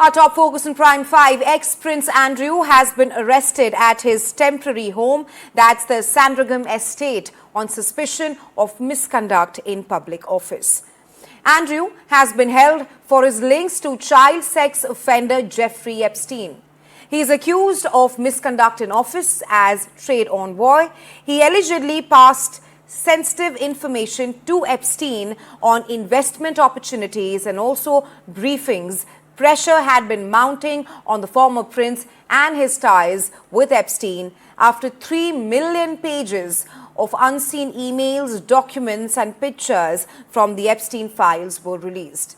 Our top focus in Prime 5, ex-Prince Andrew has been arrested at his temporary home, that's the Sandringham estate, on suspicion of misconduct in public office. Andrew has been held for his links to child sex offender Jeffrey Epstein. He is accused of misconduct in office as trade envoy. He allegedly passed sensitive information to Epstein on investment opportunities and also briefings. Pressure had been mounting on the former prince and his ties with Epstein after 3 million pages of unseen emails, documents and pictures from the Epstein files were released.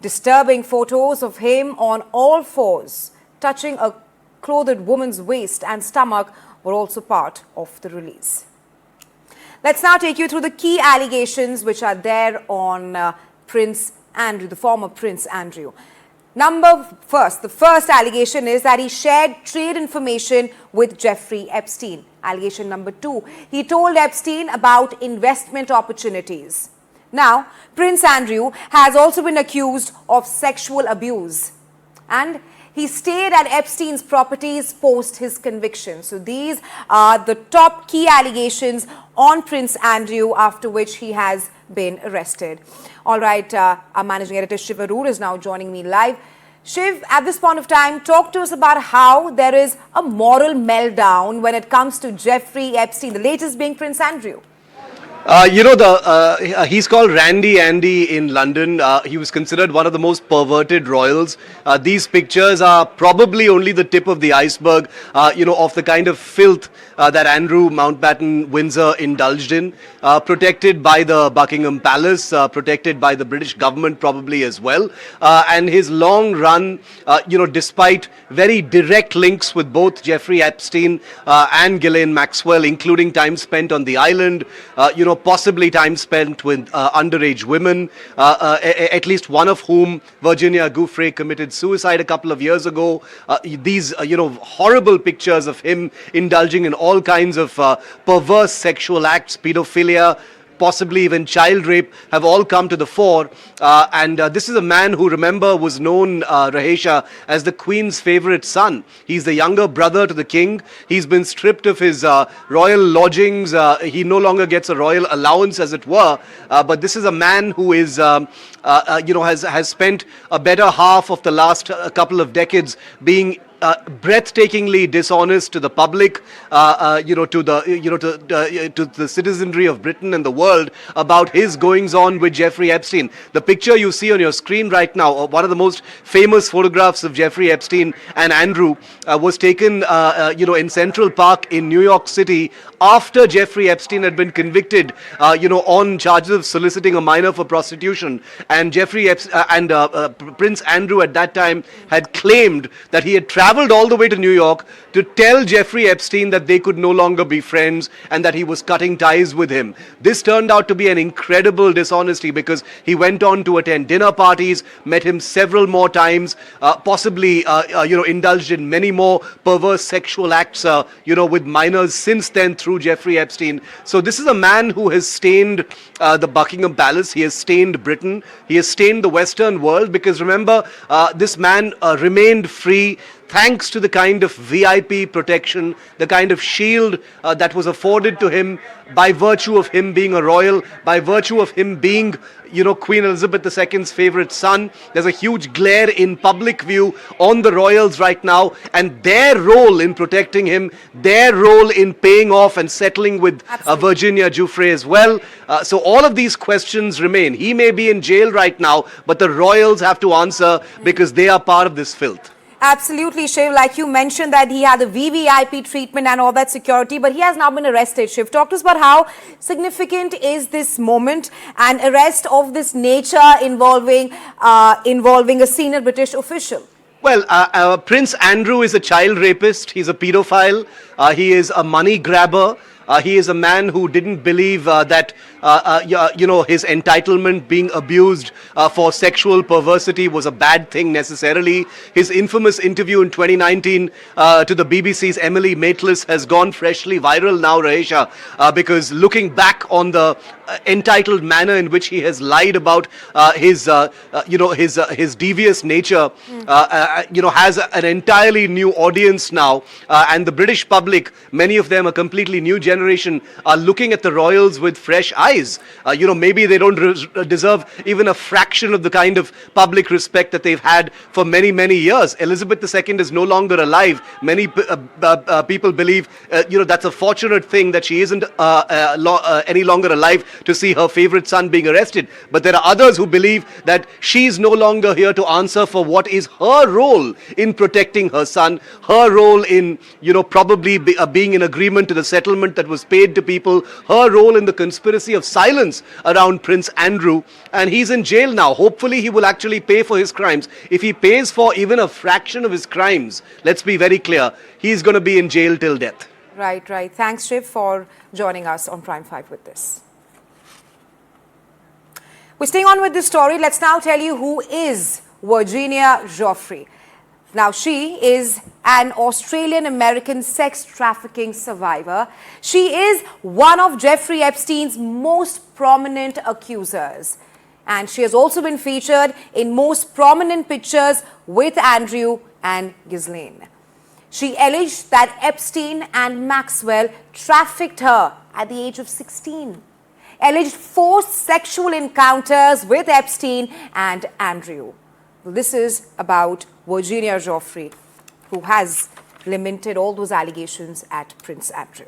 Disturbing photos of him on all fours, touching a clothed woman's waist and stomach, were also part of the release. Let's now take you through the key allegations which are there on Prince Andrew, the former Prince Andrew. The first allegation is that he shared trade information with Jeffrey Epstein. Allegation number 2, he told Epstein about investment opportunities. Now, Prince Andrew has also been accused of sexual abuse and he stayed at Epstein's properties post his conviction. So these are the top key allegations on Prince Andrew, after which he has been arrested. All right, our managing editor Shiv Arur is now joining me live. Shiv, at this point of time, talk to us about how there is a moral meltdown when it comes to Jeffrey Epstein, the latest being Prince Andrew. He's called Randy Andy in London. He was considered one of the most perverted royals. These pictures are probably only the tip of the iceberg, of the kind of filth that Andrew Mountbatten-Windsor indulged in, protected by the Buckingham Palace, protected by the British government probably as well. And his long run, despite very direct links with both Jeffrey Epstein and Ghislaine Maxwell, including time spent on the island, possibly time spent with underage women, at least one of whom, Virginia Giuffre, committed suicide a couple of years ago. These, horrible pictures of him indulging in all kinds of perverse sexual acts, pedophilia, possibly even child rape, have all come to the fore. This is a man who, remember, was known, Rahesha, as the Queen's favorite son. He's the younger brother to the King. He's been stripped of his royal lodgings. He no longer gets a royal allowance, as it were. But this is a man who is, has spent a better half of the last couple of decades being breathtakingly dishonest to the public, to the citizenry of Britain and the world about his goings on with Jeffrey Epstein. The picture you see on your screen right now, one of the most famous photographs of Jeffrey Epstein and Andrew, was taken, in Central Park in New York City after Jeffrey Epstein had been convicted, on charges of soliciting a minor for prostitution. And Prince Andrew at that time had claimed that he had traveled all the way to New York to tell Jeffrey Epstein that they could no longer be friends and that he was cutting ties with him. This turned out to be an incredible dishonesty because he went on to attend dinner parties, met him several more times, possibly, indulged in many more perverse sexual acts, with minors since then through Jeffrey Epstein. So this is a man who has stained the Buckingham Palace. He has stained Britain. He has stained the Western world because, remember, this man remained free thanks to the kind of VIP protection, the kind of shield that was afforded to him by virtue of him being a royal, by virtue of him being, Queen Elizabeth II's favorite son. There's a huge glare in public view on the royals right now, and their role in protecting him, their role in paying off and settling with Virginia Giuffre as well. So all of these questions remain. He may be in jail right now, but the royals have to answer because they are part of this filth. Absolutely, Shiv. Like you mentioned that he had the VVIP treatment and all that security, but he has now been arrested. Shiv, talk to us about how significant is this moment, an arrest of this nature involving a senior British official? Well, Prince Andrew is a child rapist. He's a pedophile. He is a money grabber. He is a man who didn't believe that, his entitlement being abused for sexual perversity was a bad thing necessarily. His infamous interview in 2019 to the BBC's Emily Maitlis has gone freshly viral now, Rahesha, because looking back on the entitled manner in which he has lied about his devious nature, has an entirely new audience now, and the British public, many of them a completely new generation, are looking at the royals with fresh eyes. Maybe they don't deserve even a fraction of the kind of public respect that they've had for many, many years. Elizabeth II is no longer alive. Many people believe, that's a fortunate thing that she isn't any longer alive to see her favorite son being arrested. But there are others who believe that she's no longer here to answer for what is her role in protecting her son, her role in, probably being in agreement to the settlement that was paid to people, her role in the conspiracy of silence around Prince Andrew. And he's in jail now. Hopefully he will actually pay for his crimes. If he pays for even a fraction of his crimes, let's be very clear, he's going to be in jail till death. Right, right. Thanks, Shiv, for joining us on Prime 5 with this. We're staying on with this story. Let's now tell you who is Virginia Giuffre. Now, she is an Australian-American sex trafficking survivor. She is one of Jeffrey Epstein's most prominent accusers. And she has also been featured in most prominent pictures with Andrew and Ghislaine. She alleged that Epstein and Maxwell trafficked her at the age of 16. Alleged forced sexual encounters with Epstein and Andrew. This is about Virginia Giuffre, who has lamented all those allegations at Prince Andrew.